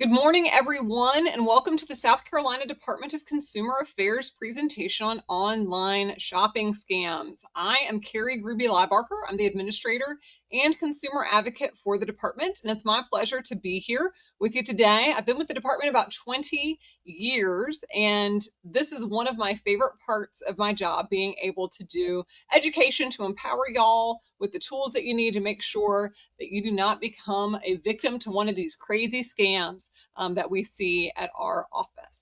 Good morning, everyone, and welcome to the South Carolina Department of Consumer Affairs presentation on online shopping scams. I am Carrie Gruby-Liebarker. I'm the administrator and consumer advocate for the department, and it's my pleasure to be here with you today. I've been with the department about 20 years, and this is one of my favorite parts of my job, being able to do education to empower y'all with the tools that you need to make sure that you do not become a victim to one of these crazy scams that we see at our office.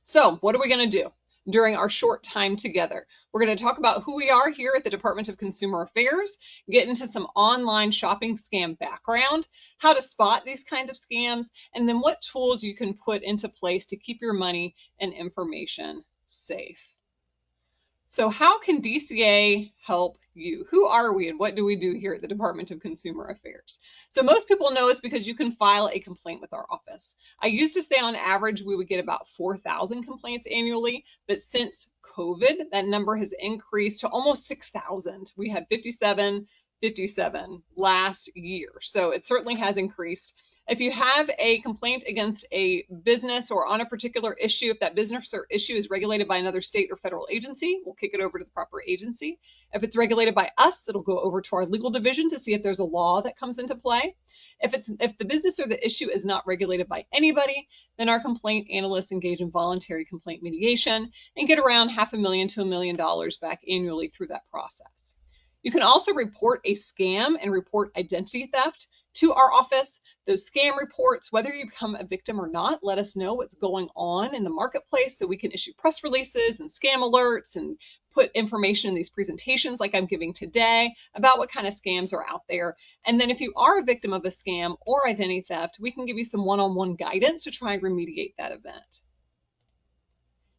So what are we going to do during our short time together? We're going to talk about who we are here at the Department of Consumer Affairs, get into some online shopping scam background, how to spot these kinds of scams, and then what tools you can put into place to keep your money and information safe. So how can DCA help you? Who are we and what do we do here at the Department of Consumer Affairs? So most people know us because you can file a complaint with our office. I used to say on average we would get about 4,000 complaints annually, but since COVID, that number has increased to almost 6,000. We had 57 last year. So it certainly has increased. If you have a complaint against a business or on a particular issue, if that business or issue is regulated by another state or federal agency, we'll kick it over to the proper agency. If it's regulated by us, it'll go over to our legal division to see if there's a law that comes into play. If the business or the issue is not regulated by anybody, then our complaint analysts engage in voluntary complaint mediation and get around $500,000 to $1 million back annually through that process. You can also report a scam and report identity theft to our office. Those scam reports, whether you become a victim or not, let us know what's going on in the marketplace so we can issue press releases and scam alerts and put information in these presentations like I'm giving today about what kind of scams are out there. And then if you are a victim of a scam or identity theft, we can give you some one-on-one guidance to try and remediate that event.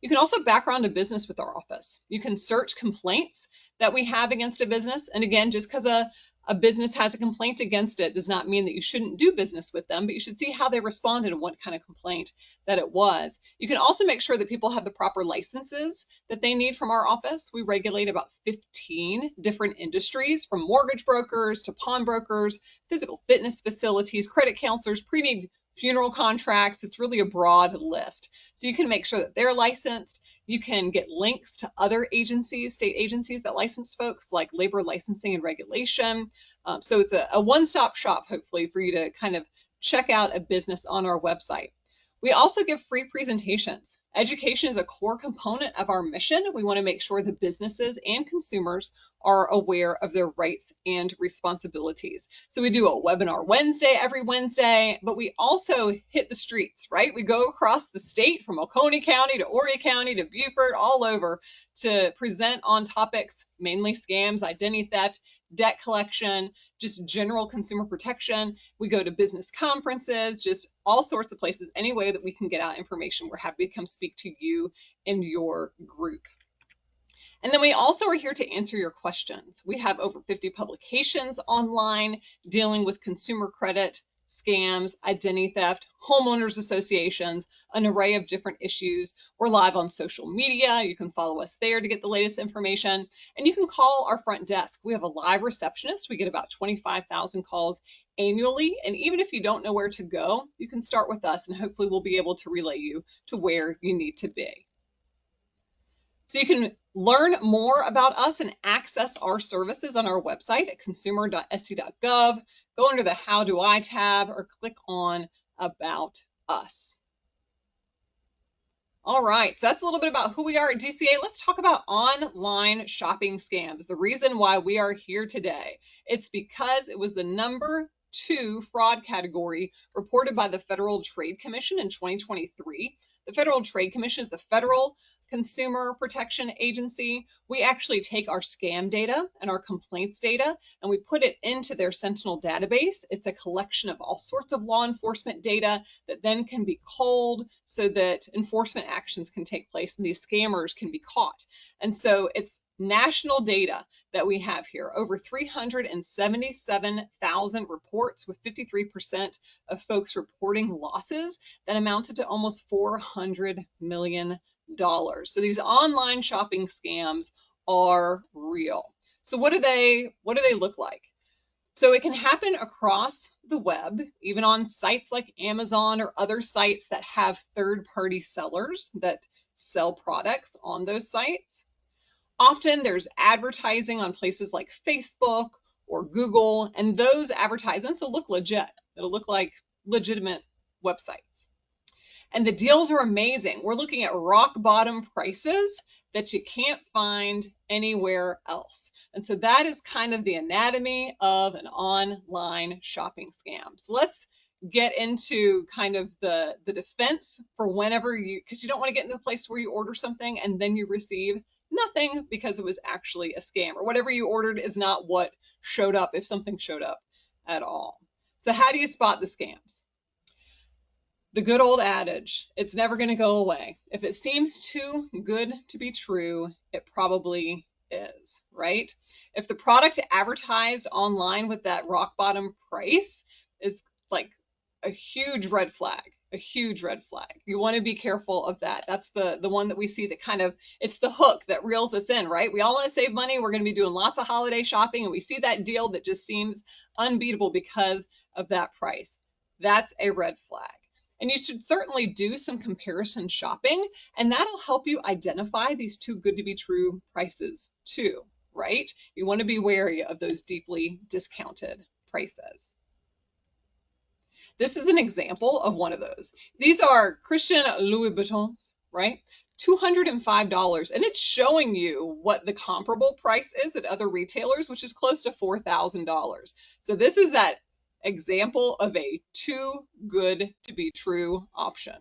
You can also background a business with our office. You can search complaints that we have against a business. And again, just because a business has a complaint against it does not mean that you shouldn't do business with them, but you should see how they responded and what kind of complaint that it was. You can also make sure that people have the proper licenses that they need from our office. We regulate about 15 different industries, from mortgage brokers to pawnbrokers, physical fitness facilities, credit counselors, pre-need funeral contracts. It's really a broad list. So you can make sure that they're licensed. You can get links to other agencies, state agencies that license folks, like labor licensing and regulation. So it's a one-stop shop, hopefully, for you to kind of check out a business on our website. We also give free presentations. Education is a core component of our mission. We want to make sure the businesses and consumers are aware of their rights and responsibilities. So we do a webinar Wednesday every Wednesday, but we also hit the streets, right? We go across the state from Oconee County to Horry County to Beaufort, all over, to present on topics, mainly scams, identity theft, debt collection, just general consumer protection. We go to business conferences, just all sorts of places, any way that we can get out information. We're happy to come speak to you and your group. And then we also are here to answer your questions. We have over 50 publications online dealing with consumer credit, scams, identity theft, homeowners associations, an array of different issues. We're live on social media. You can follow us there to get the latest information. And you can call our front desk. We have a live receptionist. We get about 25,000 calls annually. And even if you don't know where to go, you can start with us and hopefully we'll be able to relay you to where you need to be. So you can learn more about us and access our services on our website at consumer.sc.gov. Go under the How Do I tab or click on About Us. All right, so that's a little bit about who we are at DCA. Let's talk about online shopping scams. The reason why we are here today, it's because it was the #2 fraud category reported by the Federal Trade Commission in 2023. The Federal Trade Commission is the federal consumer protection agency. We actually take our scam data and our complaints data and we put it into their Sentinel database. It's a collection of all sorts of law enforcement data that then can be culled so that enforcement actions can take place and these scammers can be caught. And so it's national data that we have here, over 377,000 reports with 53% of folks reporting losses that amounted to almost $400 million. So these online shopping scams are real. So what do they look like? So it can happen across the web, even on sites like Amazon or other sites that have third-party sellers that sell products on those sites. Often there's advertising on places like Facebook or Google, and those advertisements will look legit. It'll look like legitimate websites. And the deals are amazing. We're looking at rock bottom prices that you can't find anywhere else. And so that is kind of the anatomy of an online shopping scam. So let's get into kind of the defense for whenever because you don't want to get into the place where you order something and then you receive nothing because it was actually a scam, or whatever you ordered is not what showed up, if something showed up at all. So how do you spot the scams? The good old adage, it's never going to go away. If it seems too good to be true, it probably is, right? If the product advertised online with that rock bottom price is like a huge red flag, a huge red flag. You want to be careful of that. That's the one that we see that kind of, it's the hook that reels us in, right? We all want to save money. We're going to be doing lots of holiday shopping, and we see that deal that just seems unbeatable because of that price. That's a red flag. And you should certainly do some comparison shopping, and that'll help you identify these too good to be true prices too, right? You want to be wary of those deeply discounted prices. This is an example of one of those. These are Christian Louis Vuittons, right? $205, and it's showing you what the comparable price is at other retailers, which is close to $4,000. So this is that example of a too good to be true option.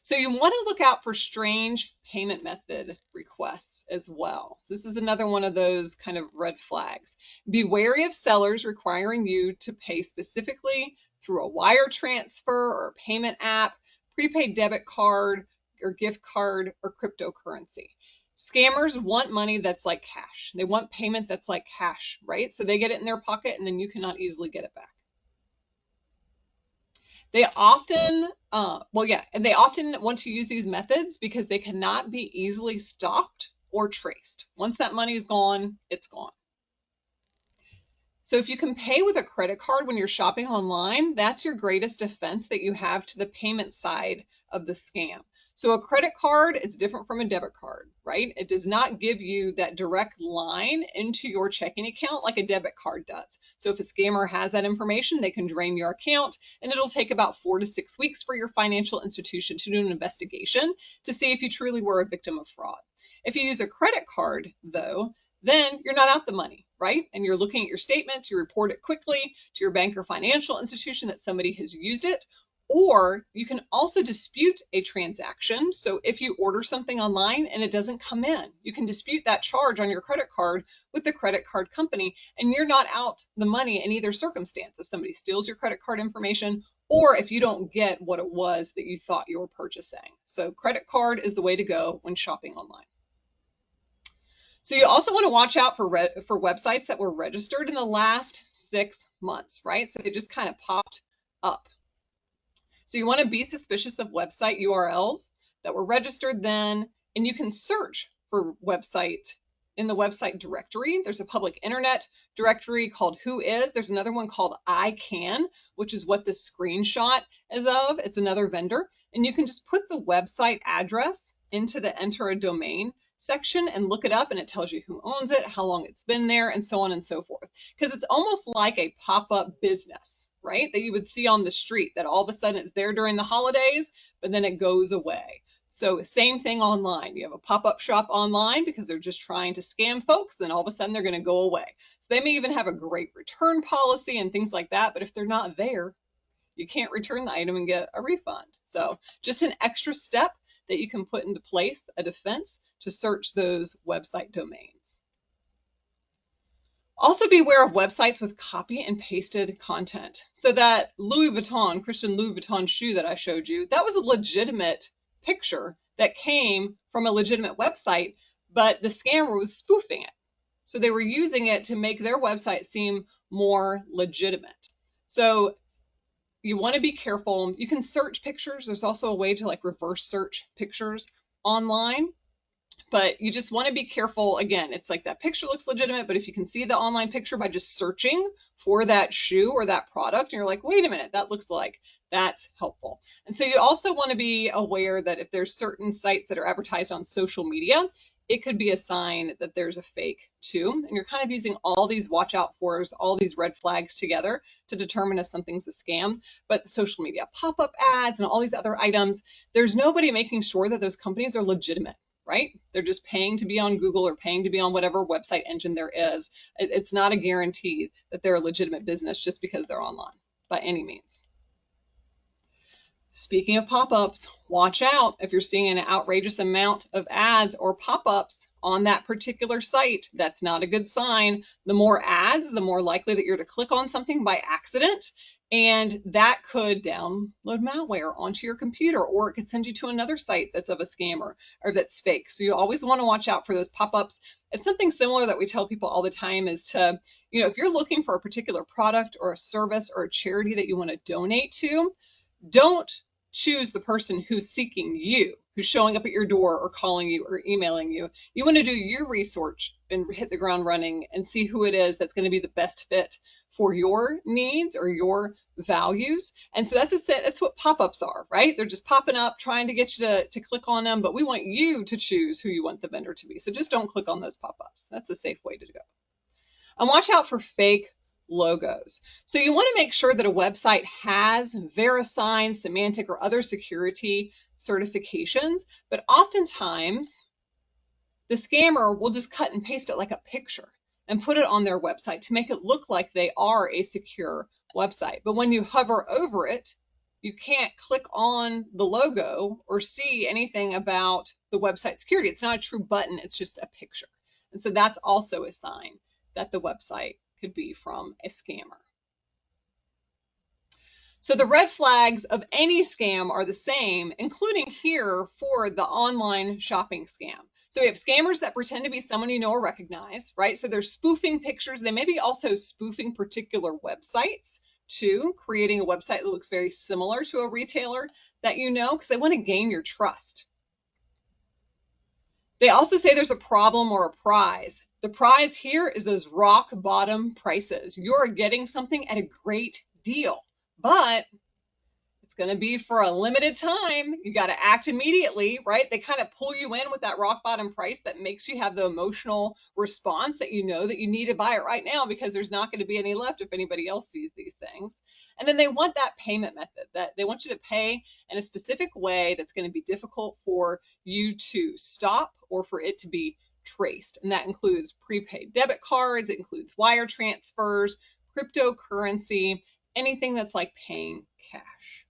So you want to look out for strange payment method requests as well. So this is another one of those kind of red flags. Be wary of sellers requiring you to pay specifically through a wire transfer or a payment app, prepaid debit card or gift card or cryptocurrency. Scammers want money that's like cash. They want payment that's like cash, right? So they get it in their pocket and then you cannot easily get it back. They often, they often want to use these methods because they cannot be easily stopped or traced. Once that money is gone, it's gone. So if you can pay with a credit card when you're shopping online, that's your greatest defense that you have to the payment side of the scam. So a credit card is different from a debit card, right? It does not give you that direct line into your checking account like a debit card does. So if a scammer has that information, they can drain your account, and it'll take about 4 to 6 weeks for your financial institution to do an investigation to see if you truly were a victim of fraud. If you use a credit card, though, then you're not out the money, right? And you're looking at your statements, you report it quickly to your bank or financial institution that somebody has used it. Or you can also dispute a transaction. So if you order something online and it doesn't come in, you can dispute that charge on your credit card with the credit card company, and you're not out the money in either circumstance. If somebody steals your credit card information, or if you don't get what it was that you thought you were purchasing. So credit card is the way to go when shopping online. So you also want to watch out for websites that were registered in the last 6 months, right? So they just kind of popped up. So you want to be suspicious of website URLs that were registered then, and you can search for website in the website directory. There's a public internet directory called Whois. There's another one called ICANN, which is what this screenshot is of. It's another vendor. And you can just put the website address into the enter a domain section and look it up, and it tells you who owns it, how long it's been there, and so on and so forth. Because it's almost like a pop-up business, right? That you would see on the street, that all of a sudden it's there during the holidays, but then it goes away. So same thing online. You have a pop-up shop online because they're just trying to scam folks, then all of a sudden they're going to go away. So they may even have a great return policy and things like that, but if they're not there, you can't return the item and get a refund. So just an extra step that you can put into place, a defense to search those website domains. Also beware of websites with copy and pasted content. So that Louis Vuitton, Christian Louis Vuitton shoe that I showed you, that was a legitimate picture that came from a legitimate website, but the scammer was spoofing it. So they were using it to make their website seem more legitimate. So you want to be careful. You can search pictures. There's also a way to like reverse search pictures online. but you just want to be careful. Again, it's like that picture looks legitimate, but if you can see the online picture by just searching for that shoe or that product, and you're like, wait a minute, that looks like, that's helpful. And so you also want to be aware that if there's certain sites that are advertised on social media, it could be a sign that there's a fake too. And you're kind of using all these watch out fors, all these red flags together to determine if something's a scam. But social media pop-up ads and all these other items, there's nobody making sure that those companies are legitimate, right? They're just paying to be on Google or paying to be on whatever website engine there is. It's not a guarantee that they're a legitimate business just because they're online by any means. Speaking of pop-ups, watch out if you're seeing an outrageous amount of ads or pop-ups on that particular site. That's not a good sign. The more ads, the more likely that you're to click on something by accident, and that could download malware onto your computer, or it could send you to another site that's of a scammer or that's fake. So you always want to watch out for those pop-ups. It's something similar that we tell people all the time is to, if you're looking for a particular product or a service or a charity that you want to donate to, don't choose the person who's seeking you, who's showing up at your door or calling you or emailing you. You want to do your research and hit the ground running and see who it is that's going to be the best fit for your needs or your values. And so that's what pop-ups are, right? They're just popping up, trying to get you to click on them, but we want you to choose who you want the vendor to be. So just don't click on those pop-ups. That's a safe way to go. And watch out for fake logos. So you want to make sure that a website has VeriSign, Symantec, or other security certifications, but oftentimes the scammer will just cut and paste it like a picture and put it on their website to make it look like they are a secure website. But when you hover over it, you can't click on the logo or see anything about the website security. It's not a true button, it's just a picture. And so that's also a sign that the website could be from a scammer. So the red flags of any scam are the same, including here for the online shopping scam. So we have scammers that pretend to be someone you know or recognize, right? So they're spoofing pictures. They may be also spoofing particular websites too, creating a website that looks very similar to a retailer that you know, because they want to gain your trust. They also say there's a problem or a prize. The prize here is those rock bottom prices. You're getting something at a great deal, but it's going to be for a limited time. You got to act immediately, right? They kind of pull you in with that rock bottom price that makes you have the emotional response that you know that you need to buy it right now because there's not going to be any left if anybody else sees these things. And then they want that payment method, that they want you to pay in a specific way that's going to be difficult for you to stop or for it to be traced. And that includes prepaid debit cards, it includes wire transfers, cryptocurrency, anything that's like paying cash.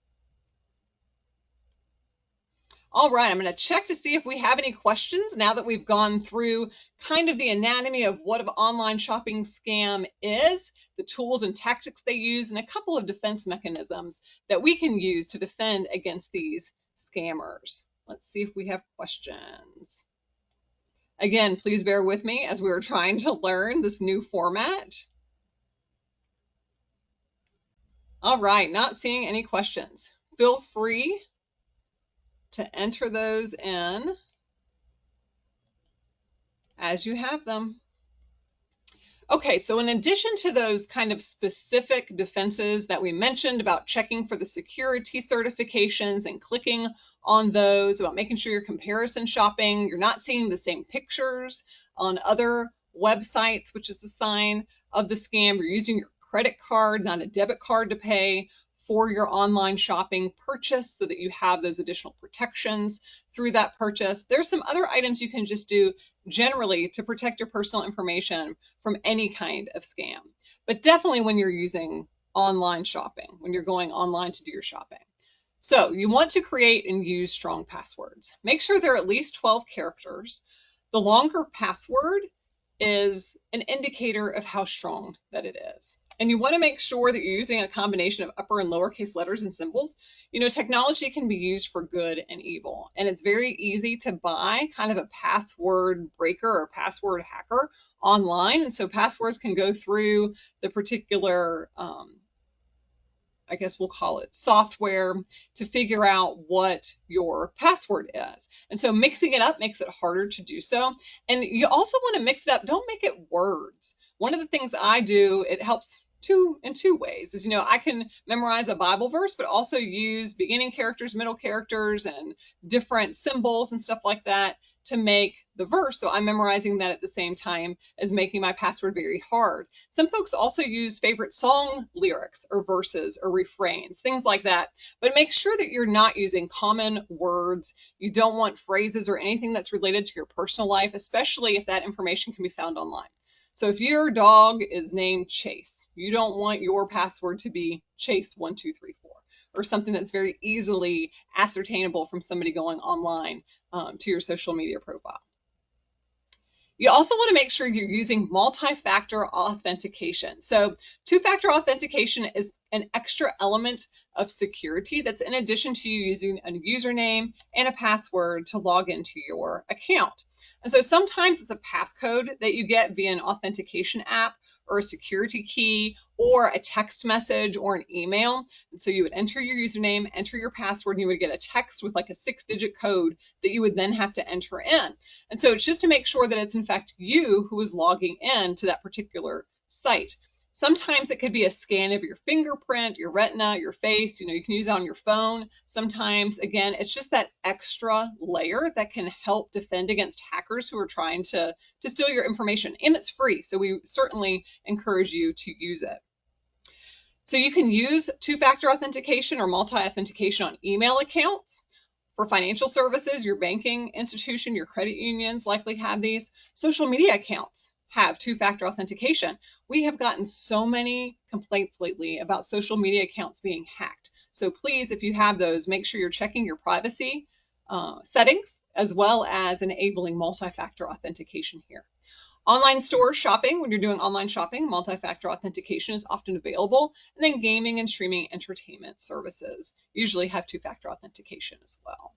All right, I'm going to check to see if we have any questions now that we've gone through kind of the anatomy of what an online shopping scam is, the tools and tactics they use, and a couple of defense mechanisms that we can use to defend against these scammers. Let's see if we have questions. Again, please bear with me as we're trying to learn this new format. All right, not seeing any questions. Feel free to enter those in as you have them. Okay, so in addition to those kind of specific defenses that we mentioned about checking for the security certifications and clicking on those, about making sure you're comparison shopping, you're not seeing the same pictures on other websites, which is the sign of the scam, you're using your credit card, not a debit card to pay for your online shopping purchase so that you have those additional protections through that purchase. There's some other items you can just do generally to protect your personal information from any kind of scam, but definitely when you're using online shopping, when you're going online to do your shopping. So you want to create and use strong passwords. Make sure they're at least 12 characters. The longer password is an indicator of how strong that it is. And you want to make sure that you're using a combination of upper and lowercase letters and symbols. You know, technology can be used for good and evil, and it's very easy to buy kind of a password breaker or password hacker online. And so passwords can go through the particular I guess we'll call it software to figure out what your password is. And so mixing it up makes it harder to do so. And you also want to mix it up. Don't make it words. One of the things I do, it helps in two ways, is, I can memorize a Bible verse, but also use beginning characters, middle characters, and different symbols and stuff like that to make the verse. So I'm memorizing that at the same time as making my password very hard. Some folks also use favorite song lyrics or verses or refrains, things like that. But make sure that you're not using common words. You don't want phrases or anything that's related to your personal life, especially if that information can be found online. So if your dog is named Chase, you don't want your password to be Chase1234 or something that's very easily ascertainable from somebody going online to your social media profile. You also want to make sure you're using multi-factor authentication. So two-factor authentication is an extra element of security that's in addition to you using a username and a password to log into your account. And so sometimes it's a passcode that you get via an authentication app or a security key or a text message or an email. And so you would enter your username, enter your password, and you would get a text with like a 6-digit code that you would then have to enter in. And so it's just to make sure that it's in fact you who is logging in to that particular site. Sometimes it could be a scan of your fingerprint, your retina, your face. You can use it on your phone. Sometimes, again, it's just that extra layer that can help defend against hackers who are trying to steal your information. And it's free, so we certainly encourage you to use it. So you can use two-factor authentication or multi-authentication on email accounts. For financial services, your banking institution, your credit unions likely have these. Social media accounts have two-factor authentication. We have gotten so many complaints lately about social media accounts being hacked. So please, if you have those, make sure you're checking your privacy settings as well as enabling multi-factor authentication here. Online store shopping, when you're doing online shopping, multi-factor authentication is often available. And then gaming and streaming entertainment services usually have two-factor authentication as well.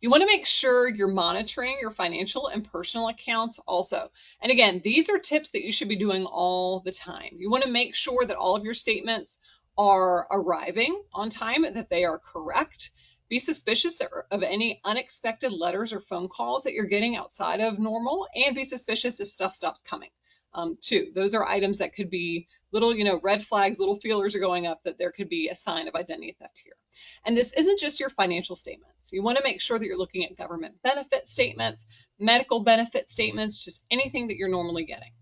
You want to make sure you're monitoring your financial and personal accounts also. And again, these are tips that you should be doing all the time. You want to make sure that all of your statements are arriving on time, that they are correct. Be suspicious of any unexpected letters or phone calls that you're getting outside of normal, and be suspicious if stuff stops coming too. Those are items that could be little, red flags, little feelers are going up that there could be a sign of identity theft here. And this isn't just your financial statements. You want to make sure that you're looking at government benefit statements, medical benefit statements, just anything that you're normally getting.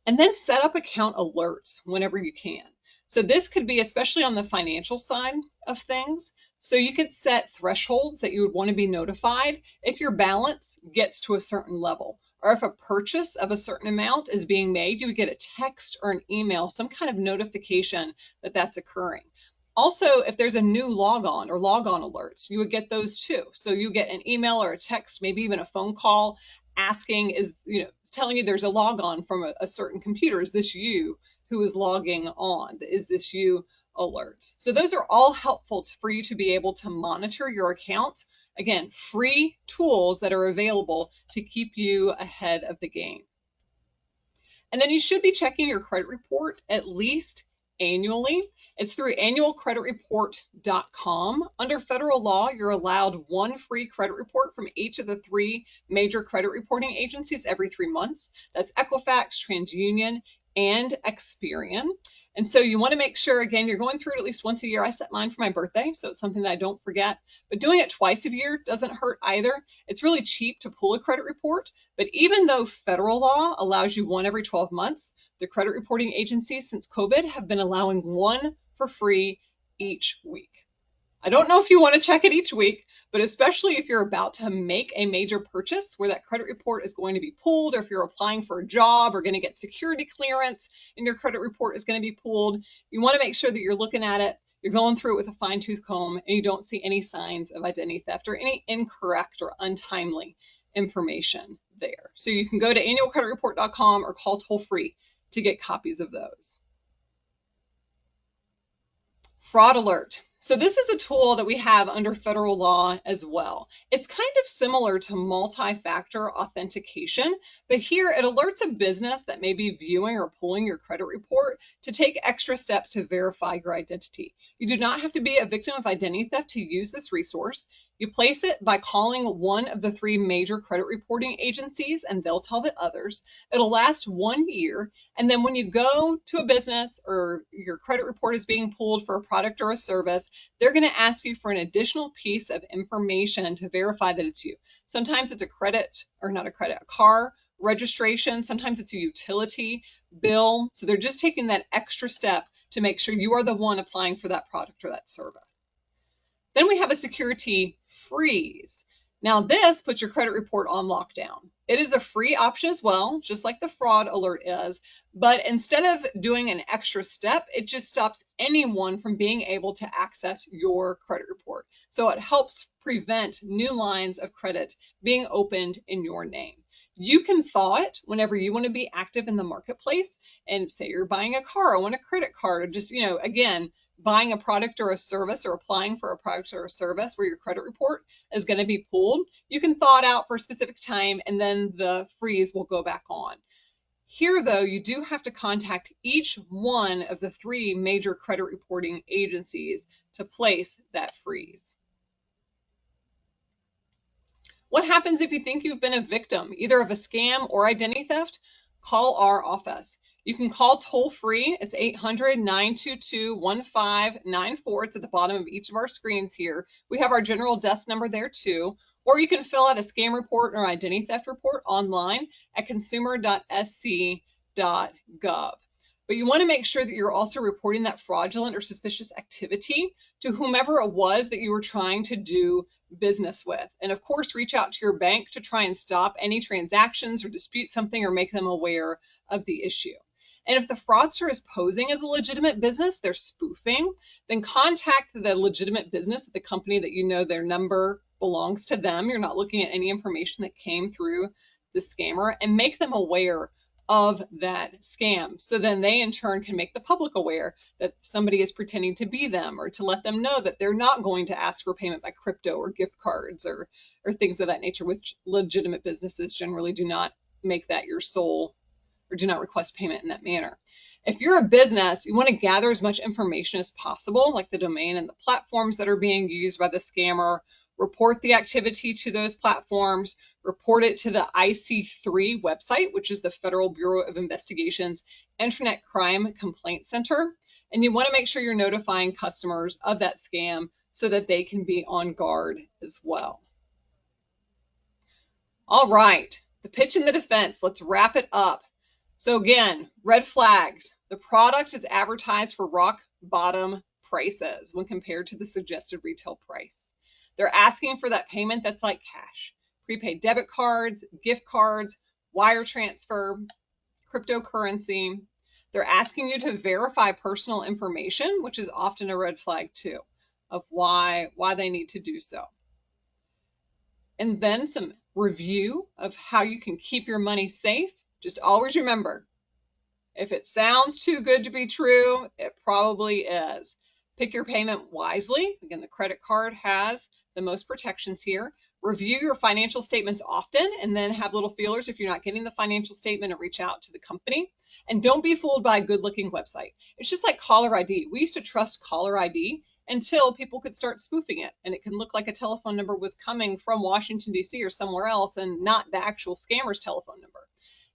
And then set up account alerts whenever you can. So this could be especially on the financial side of things. So you could set thresholds that you would want to be notified if your balance gets to a certain level, or if a purchase of a certain amount is being made, you would get a text or an email, some kind of notification that that's occurring. Also, if there's a new logon or logon alerts, you would get those too. So you get an email or a text, maybe even a phone call asking, telling you there's a logon from a certain computer. Is this you who is logging on? Is this you alerts? So those are all helpful for you to be able to monitor your account. Again, free tools that are available to keep you ahead of the game. And then you should be checking your credit report at least annually. It's through annualcreditreport.com. Under federal law, you're allowed one free credit report from each of the 3 major credit reporting agencies every 3 months. That's Equifax, TransUnion, and Experian. And so you want to make sure, again, you're going through it at least once a year. I set mine for my birthday, so it's something that I don't forget. But doing it twice a year doesn't hurt either. It's really cheap to pull a credit report. But even though federal law allows you one every 12 months, the credit reporting agencies since COVID have been allowing one for free each week. I don't know if you want to check it each week, but especially if you're about to make a major purchase where that credit report is going to be pulled, or if you're applying for a job or going to get security clearance and your credit report is going to be pulled, you want to make sure that you're looking at it, you're going through it with a fine-tooth comb, and you don't see any signs of identity theft or any incorrect or untimely information there. So you can go to annualcreditreport.com or call toll-free to get copies of those. Fraud alert. So this is a tool that we have under federal law as well. It's kind of similar to multi-factor authentication, but here it alerts a business that may be viewing or pulling your credit report to take extra steps to verify your identity. You do not have to be a victim of identity theft to use this resource. You place it by calling one of the 3 major credit reporting agencies, and they'll tell the others. It'll last 1 year, and then when you go to a business or your credit report is being pulled for a product or a service, they're going to ask you for an additional piece of information to verify that it's you. Sometimes it's a car registration. Sometimes it's a utility bill. So they're just taking that extra step to make sure you are the one applying for that product or that service. Then we have a security freeze. Now this puts your credit report on lockdown. It is a free option as well, just like the fraud alert is, but instead of doing an extra step, it just stops anyone from being able to access your credit report. So it helps prevent new lines of credit being opened in your name. You can thaw it whenever you want to be active in the marketplace, and say you're buying a car or want a credit card, or just, again, buying a product or a service or applying for a product or a service where your credit report is going to be pulled. You can thaw it out for a specific time and then the freeze will go back on. Here, though, you do have to contact each one of the 3 major credit reporting agencies to place that freeze. What happens if you think you've been a victim, either of a scam or identity theft? Call our office. You can call toll-free. It's 800-922-1594. It's at the bottom of each of our screens here. We have our general desk number there too. Or you can fill out a scam report or identity theft report online at consumer.sc.gov. But you want to make sure that you're also reporting that fraudulent or suspicious activity to whomever it was that you were trying to do business with. And of course, reach out to your bank to try and stop any transactions or dispute something or make them aware of the issue. And if the fraudster is posing as a legitimate business, they're spoofing, then contact the legitimate business, the company that you know their number belongs to them. You're not looking at any information that came through the scammer, and make them aware of that scam. So then they in turn can make the public aware that somebody is pretending to be them, or to let them know that they're not going to ask for payment by crypto or gift cards or things of that nature, which legitimate businesses generally do not make that your sole, or do not request payment in that manner. If you're a business, you want to gather as much information as possible, like the domain and the platforms that are being used by the scammer, report the activity to those platforms, report it to the IC3 website, which is the Federal Bureau of Investigation's Internet Crime Complaint Center. And you want to make sure you're notifying customers of that scam so that they can be on guard as well. All right, the pitch and the defense, let's wrap it up. So again, red flags. The product is advertised for rock bottom prices when compared to the suggested retail price. They're asking for that payment that's like cash, prepaid debit cards, gift cards, wire transfer, cryptocurrency. They're asking you to verify personal information, which is often a red flag too, of why they need to do so. And then some review of how you can keep your money safe. Just always remember, if it sounds too good to be true, it probably is. Pick your payment wisely. Again, the credit card has the most protections here. Review your financial statements often, and then have little feelers if you're not getting the financial statement, and reach out to the company. And don't be fooled by a good-looking website. It's just like caller ID. We used to trust caller ID until people could start spoofing it, and it can look like a telephone number was coming from Washington, D.C. or somewhere else, and not the actual scammer's telephone number.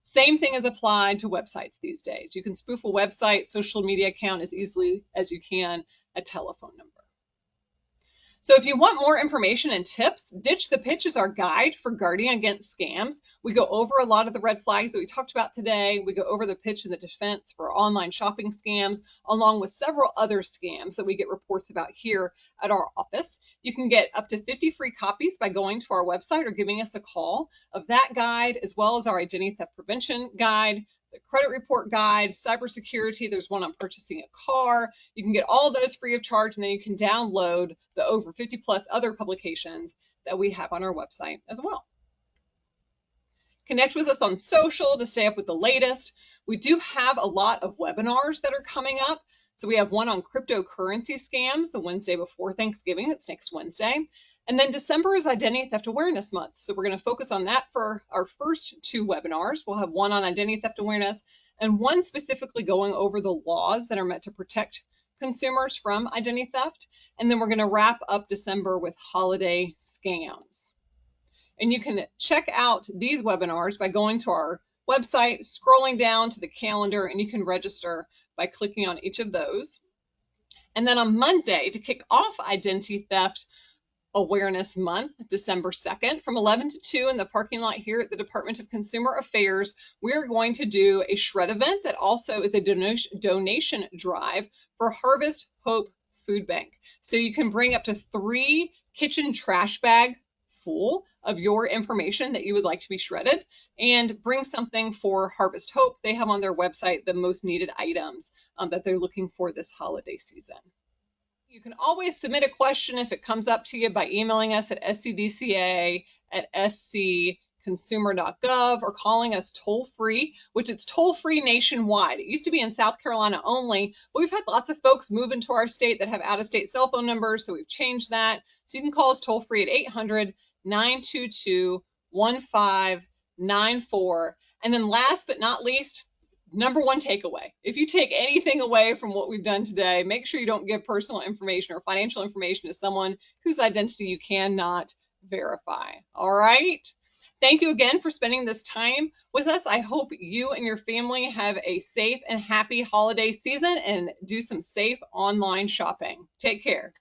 Same thing is applied to websites these days. You can spoof a website, social media account as easily as you can a telephone number. So if you want more information and tips, Ditch the Pitch is our guide for guarding against scams. We go over a lot of the red flags that we talked about today. We go over the pitch and the defense for online shopping scams, along with several other scams that we get reports about here at our office. You can get up to 50 free copies by going to our website or giving us a call of that guide, as well as our identity theft prevention guide, the credit report guide, cybersecurity. There's one on purchasing a car. You can get all those free of charge, and then you can download the over 50 plus other publications that we have on our website as well. Connect with us on social to stay up with the latest. We do have a lot of webinars that are coming up. So we have one on cryptocurrency scams the Wednesday before Thanksgiving. That's next Wednesday. And then December is Identity Theft Awareness Month. So we're going to focus on that for our first 2 webinars. We'll have one on identity theft awareness and one specifically going over the laws that are meant to protect consumers from identity theft. And then we're going to wrap up December with holiday scams. And you can check out these webinars by going to our website, scrolling down to the calendar, and you can register by clicking on each of those. And then on Monday, to kick off Identity Theft Awareness Month, December 2nd, from 11 to 2 in the parking lot here at the Department of Consumer Affairs, we're going to do a shred event that also is a donation drive for Harvest Hope Food Bank. So you can bring up to 3 kitchen trash bag full of your information that you would like to be shredded and bring something for Harvest Hope. They have on their website the most needed items that they're looking for this holiday season. You can always submit a question if it comes up to you by emailing us at scdca@scconsumer.gov or calling us toll free, which it's toll free nationwide. It used to be in South Carolina only, but we've had lots of folks move into our state that have out-of-state cell phone numbers, so we've changed that. So you can call us toll free at 800-922-1594. And then last but not least, number 1 takeaway. If you take anything away from what we've done today, make sure you don't give personal information or financial information to someone whose identity you cannot verify. All right? Thank you again for spending this time with us. I hope you and your family have a safe and happy holiday season and do some safe online shopping. Take care.